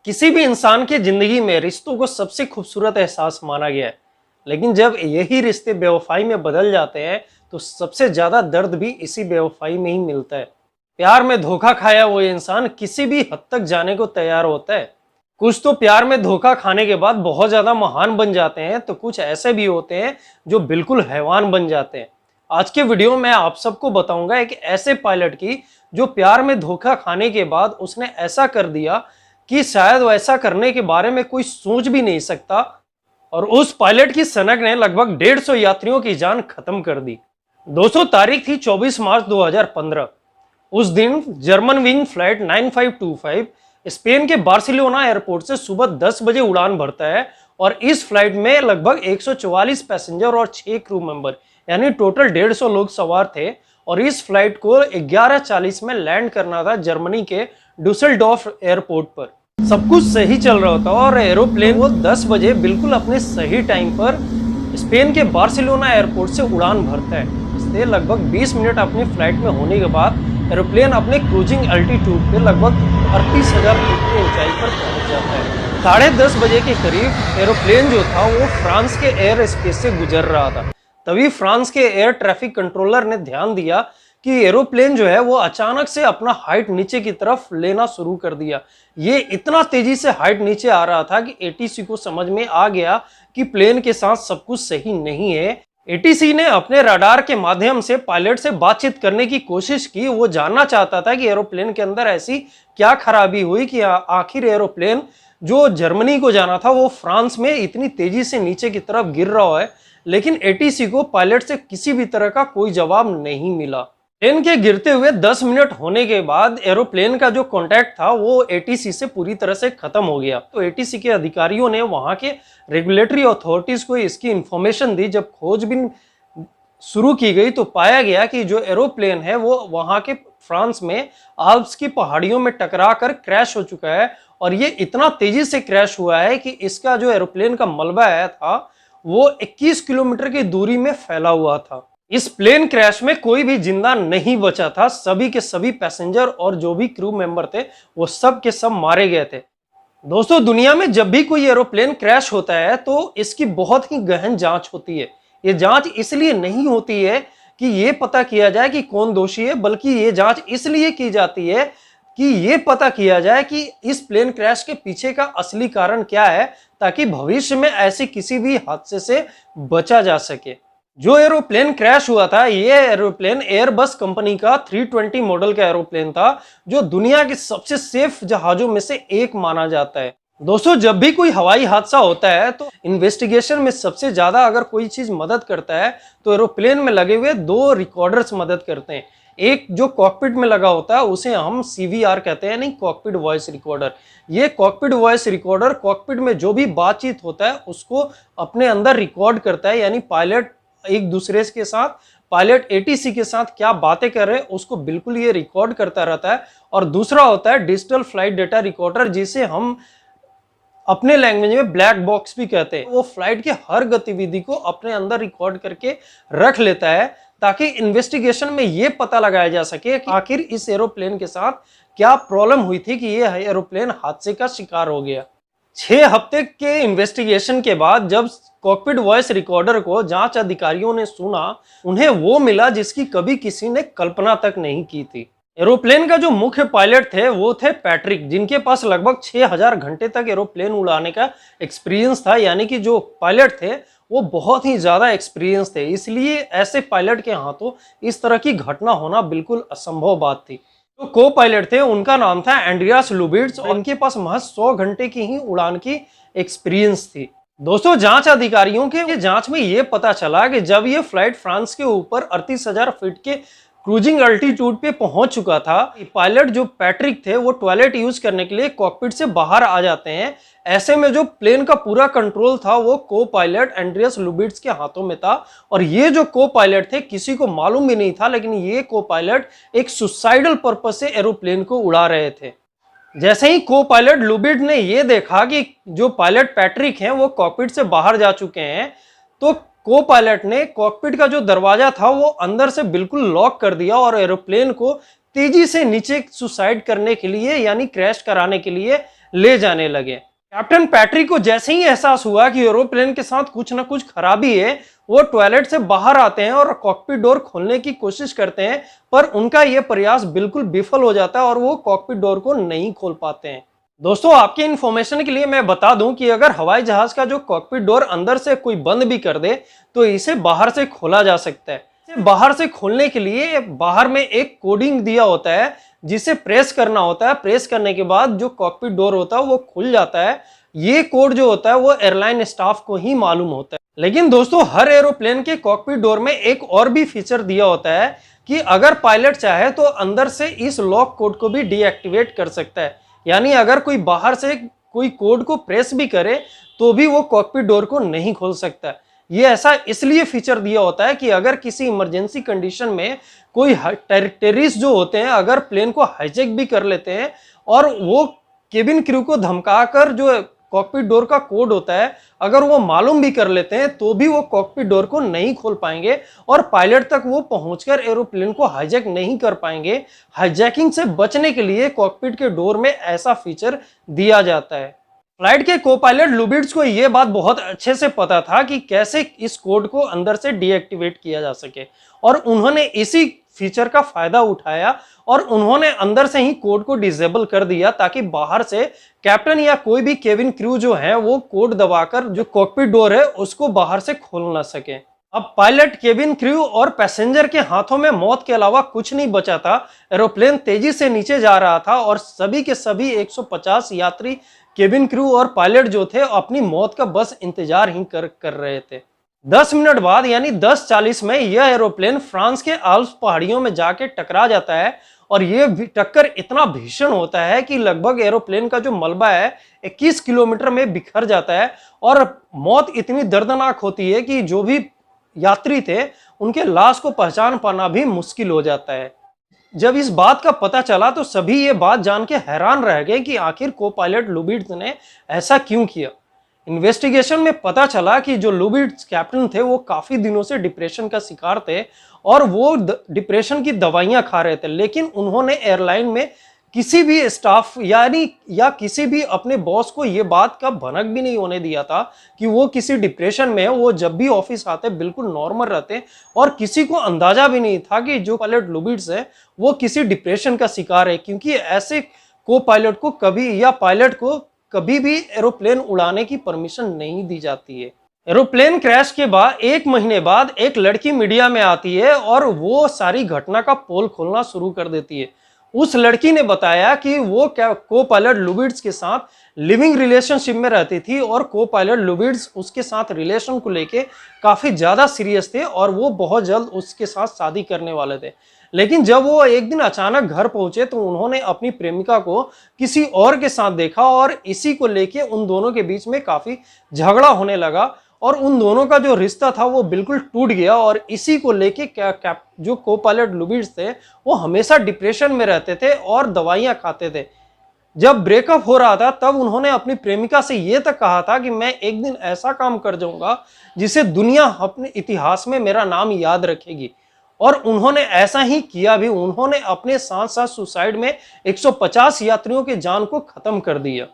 किसी भी इंसान की जिंदगी में रिश्तों को सबसे खूबसूरत एहसास माना गया है, लेकिन जब यही रिश्ते बेवफाई में बदल जाते हैं तो सबसे ज्यादा दर्द भी इसी बेवफाई में ही मिलता है। प्यार में धोखा खाया वो इंसान किसी भी हद तक जाने को तैयार होता है। कुछ तो प्यार में धोखा खाने के बाद बहुत ज्यादा महान बन जाते हैं, तो कुछ ऐसे भी होते हैं जो बिल्कुल हैवान बन जाते हैं। आज के वीडियो में आप सबको बताऊंगा एक ऐसे पायलट की जो प्यार में धोखा खाने के बाद उसने ऐसा कर दिया कि शायद वैसा करने के बारे में कोई सोच भी नहीं सकता, और उस पायलट की सनक ने लगभग 150 यात्रियों की जान खत्म कर दी। दोस्तों, तारीख थी 24 मार्च 2015। उस दिन जर्मन विंग फ्लाइट 9525 स्पेन के बार्सिलोना एयरपोर्ट से सुबह 10 बजे उड़ान भरता है, और इस फ्लाइट में लगभग 144 पैसेंजर और 6 क्रू मेंबर यानी टोटल 150 लोग सवार थे। और इस फ्लाइट को 11:40 में लैंड करना था जर्मनी के डुसेलडॉर्फ एयरपोर्ट पर। सब कुछ सही चल रहा था और एरोप्लेन वो 10 बजे बिल्कुल अपने सही टाइम पर स्पेन के बार्सिलोना एयरपोर्ट से उड़ान भरता है। इससे लगभग 20 मिनट अपनी फ्लाइट में होने के बाद एरोप्लेन अपने क्रूजिंग अल्टीट्यूड पे लगभग 38,000 फीट की ऊंचाई पर पहुंच जाता है। 10:30 बजे के करीब एरोप्लेन जो था वो फ्रांस के एयर स्पेस से गुजर रहा था। तभी फ्रांस के एयर ट्रैफिक कंट्रोलर ने ध्यान दिया कि एरोप्लेन जो है वो अचानक से अपना हाइट नीचे की तरफ लेना शुरू कर दिया। ये इतना तेजी से हाइट नीचे आ रहा था कि एटीसी को समझ में आ गया कि प्लेन के साथ सब कुछ सही नहीं है। एटीसी ने अपने रडार के माध्यम से पायलट से बातचीत करने की कोशिश की। वो जानना चाहता था कि एरोप्लेन के अंदर ऐसी क्या खराबी हुई कि आखिर एरोप्लेन जो जर्मनी को जाना था वो फ्रांस में इतनी तेजी से नीचे की तरफ गिर रहा है। लेकिन एटीसी को पायलट से किसी भी तरह का कोई जवाब नहीं मिला। प्लेन के गिरते हुए 10 मिनट होने के बाद एरोप्लेन का जो कांटेक्ट था वो एटीसी से पूरी तरह से खत्म हो गया। तो एटीसी के अधिकारियों ने वहां के रेगुलेटरी अथॉरिटीज को इसकी इंफॉर्मेशन दी। जब खोजबीन शुरू की गई तो पाया गया कि जो एरोप्लेन है वो वहां के फ्रांस में आल्प्स की पहाड़ियों में टकरा कर क्रैश हो चुका है, और ये इतना तेजी से क्रैश हुआ है कि इसका जो एरोप्लेन का मलबा आया था वो 21 किलोमीटर की दूरी में फैला हुआ था। इस प्लेन क्रैश में कोई भी जिंदा नहीं बचा था। सभी के सभी पैसेंजर और जो भी क्रू मेंबर थे वो सब के सब मारे गए थे। दोस्तों, दुनिया में जब भी कोई एरोप्लेन क्रैश होता है तो इसकी बहुत ही गहन जांच होती है। ये जांच इसलिए नहीं होती है कि ये पता किया जाए कि कौन दोषी है, बल्कि ये जांच इसलिए की जाती है कि ये पता किया जाए कि इस प्लेन क्रैश के पीछे का असली कारण क्या है, ताकि भविष्य में ऐसे किसी भी हादसे से बचा जा सके। जो एरोप्लेन क्रैश हुआ था ये एरोप्लेन एयरबस कंपनी का 320 मॉडल का एरोप्लेन था, जो दुनिया के सबसे सेफ जहाजों में से एक माना जाता है। दोस्तों, जब भी कोई हवाई हादसा होता है तो इन्वेस्टिगेशन में सबसे ज्यादा अगर कोई चीज मदद करता है तो एरोप्लेन में लगे हुए 2 रिकॉर्डर्स मदद करते हैं। एक जो कॉकपिट में लगा होता है उसे हम CVR कहते हैं, नहीं कॉकपिट वॉइस रिकॉर्डर। ये कॉकपिट वॉइस रिकॉर्डर कॉकपिट में जो भी बातचीत होता है उसको अपने अंदर रिकॉर्ड करता है, यानी पायलट एक दूसरे के साथ, पायलट एटीसी के साथ क्या बातें कर रहे हैं उसको बिल्कुल ये रिकॉर्ड करता रहता है। और दूसरा होता है डिजिटल फ्लाइट डेटा रिकॉर्डर, जिसे हम अपने लैंग्वेज में ब्लैक बॉक्स भी कहते हैं। वो फ्लाइट की हर गतिविधि को अपने अंदर रिकॉर्ड करके रख लेता है, ताकि इन्वेस्टिगेशन में ये पता लगाया जा सके कि आखिर इस एरोप्लेन के साथ क्या प्रॉब्लम हुई थी कि ये एरोप्लेन हादसे का शिकार हो गया। 6 हफ्ते के इन्वेस्टिगेशन के बाद जब कॉकपिट वॉइस रिकॉर्डर को जांच अधिकारियों ने सुना, उन्हें वो मिला जिसकी कभी किसी ने कल्पना तक नहीं की थी। एरोप्लेन का जो मुख्य पायलट थे वो थे पैट्रिक, जिनके पास लगभग 6000 घंटे तक एरोप्लेन उड़ाने का एक्सपीरियंस था। यानी कि जो पायलट थे वो बहुत ही ज्यादा एक्सपीरियंस थे, इसलिए ऐसे पायलट के हाथों इस तरह की घटना होना बिल्कुल असंभव बात थी। जो को पायलट थे उनका नाम था एंड्रियास लुबिट्स, और इनके पास महज 100 घंटे की ही उड़ान की एक्सपीरियंस थी। दोस्तों, जांच अधिकारियों के जांच में यह पता चला कि जब ये फ्लाइट फ्रांस के ऊपर 38,000 फीट के क्रूजिंग अल्टीट्यूड पे पहुंच चुका था, पायलट जो पैट्रिक थे वो टॉयलेट यूज करने के लिए कॉकपिट से बाहर आ जाते हैं। ऐसे में जो प्लेन का पूरा कंट्रोल था वो को पायलट एंड्रियास लुबिट्स के हाथों में था, और ये जो को पायलट थे किसी को मालूम भी नहीं था, लेकिन ये को पायलट एक सुसाइडल पर्पज से एरोप्लेन को उड़ा रहे थे। जैसे ही को पायलट लुबिट ने यह देखा कि जो पायलट पैट्रिक हैं वो कॉकपिट से बाहर जा चुके हैं, तो को पायलट ने कॉकपिट का जो दरवाजा था वो अंदर से बिल्कुल लॉक कर दिया और एरोप्लेन को तेजी से नीचे सुसाइड करने के लिए यानी क्रैश कराने के लिए ले जाने लगे। कैप्टन पैट्रिक को जैसे ही एहसास हुआ कि एरोप्लेन के साथ कुछ ना कुछ खराबी है, वो टॉयलेट से बाहर आते हैं और कॉकपिट डोर खोलने की कोशिश करते हैं, पर उनका यह प्रयास बिल्कुल विफल हो जाता है और वो कॉकपिट डोर को नहीं खोल पाते हैं। दोस्तों, आपके इन्फॉर्मेशन के लिए मैं बता दूं कि अगर हवाई जहाज का जो कॉकपिट डोर अंदर से कोई बंद भी कर दे तो इसे बाहर से खोला जा सकता है। इसे बाहर से खोलने के लिए बाहर में एक कोडिंग दिया होता है जिसे प्रेस करना होता है। प्रेस करने के बाद जो कॉकपिट डोर होता है वो खुल जाता है। ये कोड जो होता है वो एयरलाइन स्टाफ को ही मालूम होता है। लेकिन दोस्तों, हर एरोप्लेन के कॉकपिट डोर में एक और भी फीचर दिया होता है कि अगर पायलट चाहे तो अंदर से इस लॉक कोड को भी डीएक्टिवेट कर सकता है। यानी अगर कोई बाहर से कोई कोड को प्रेस भी करे तो भी वो कॉकपिट डोर को नहीं खोल सकता। ये ऐसा इसलिए फीचर दिया होता है कि अगर किसी इमरजेंसी कंडीशन में कोई टेररिस्ट जो होते हैं अगर प्लेन को हाईजैक भी कर लेते हैं और वो केबिन क्रू को धमकाकर जो कॉकपिट डोर का कोड होता है अगर वो मालूम भी कर लेते हैं तो भी वो कॉकपिट डोर को नहीं खोल पाएंगे और पायलट तक वो पहुंचकर एरोप्लेन को हाईजैक नहीं कर पाएंगे। हाईजैकिंग से बचने के लिए कॉकपिट के डोर में ऐसा फीचर दिया जाता है। फ्लाइट के को पायलट लुबिड्स को यह बात बहुत अच्छे से पता था कि कैसे इस कोड को अंदर से डीएक्टिवेट किया जा सके और उन्होंने इसी फीचर का फायदा उठाया और उन्होंने अंदर से ही कोड को डिसेबल कर दिया ताकि बाहर से कैप्टन या कोई भी केबिन क्रू जो है वो कोड दबाकर जो कॉकपिट डोर है उसको बाहर से खोल ना सके। अब पायलट, केबिन क्रू और पैसेंजर के हाथों में मौत के अलावा कुछ नहीं बचा था। एरोप्लेन तेजी से नीचे जा रहा था और सभी के सभी 150 यात्री, केबिन क्रू और पायलट जो थे अपनी मौत का बस इंतजार ही कर रहे थे। 10 मिनट बाद यानी 10:40 में यह एरोप्लेन फ्रांस के आल्प्स पहाड़ियों में जाके टकरा जाता है और यह टक्कर इतना भीषण होता है कि लगभग एरोप्लेन का जो मलबा है 21 किलोमीटर में बिखर जाता है और मौत इतनी दर्दनाक होती है कि जो भी यात्री थे उनके लाश को पहचान पाना भी मुश्किल हो जाता है। जब इस बात का पता चला तो सभी ये बात जान के हैरान रह गए कि आखिर को पायलट लुबिड्स ने ऐसा क्यों किया। इन्वेस्टिगेशन में पता चला कि जो लुबिड्स कैप्टन थे वो काफी दिनों से डिप्रेशन का शिकार थे और वो डिप्रेशन की दवाइयां खा रहे थे, लेकिन उन्होंने एयरलाइन में किसी भी स्टाफ या किसी भी अपने बॉस को ये बात का भनक भी नहीं होने दिया था कि वो किसी डिप्रेशन में है। वो जब भी ऑफिस आते बिल्कुल नॉर्मल रहते और किसी को अंदाजा भी नहीं था कि जो पायलट लुबिड्स है वो किसी डिप्रेशन का शिकार है, क्योंकि ऐसे को पायलट को कभी या पायलट को कभी भी एरोप्लेन उड़ाने की परमिशन नहीं दी जाती है। एरोप्लेन क्रैश के बाद 1 महीने बाद एक लड़की मीडिया में आती है और वो सारी घटना का पोल खोलना शुरू कर देती है। उस लड़की ने बताया कि वो को पायलट लुबिड्स के साथ लिविंग रिलेशनशिप में रहती थी और को पायलट लुबिड्स उसके साथ रिलेशन को लेके काफी ज्यादा सीरियस थे और वो बहुत जल्द उसके साथ शादी करने वाले थे। लेकिन जब वो एक दिन अचानक घर पहुंचे तो उन्होंने अपनी प्रेमिका को किसी और के साथ देखा और इसी को लेके उन दोनों के बीच में काफी झगड़ा होने लगा और उन दोनों का जो रिश्ता था वो बिल्कुल टूट गया और इसी को लेके जो को पायलट लुबिड्स थे वो हमेशा डिप्रेशन में रहते थे और दवाइयां खाते थे। जब ब्रेकअप हो रहा था तब उन्होंने अपनी प्रेमिका से ये तक कहा था कि मैं एक दिन ऐसा काम कर जाऊंगा जिसे दुनिया अपने इतिहास में मेरा नाम याद रखेगी, और उन्होंने ऐसा ही किया भी। उन्होंने अपने साथ साथ सुसाइड में 150 यात्रियों के जान को खत्म कर दिया।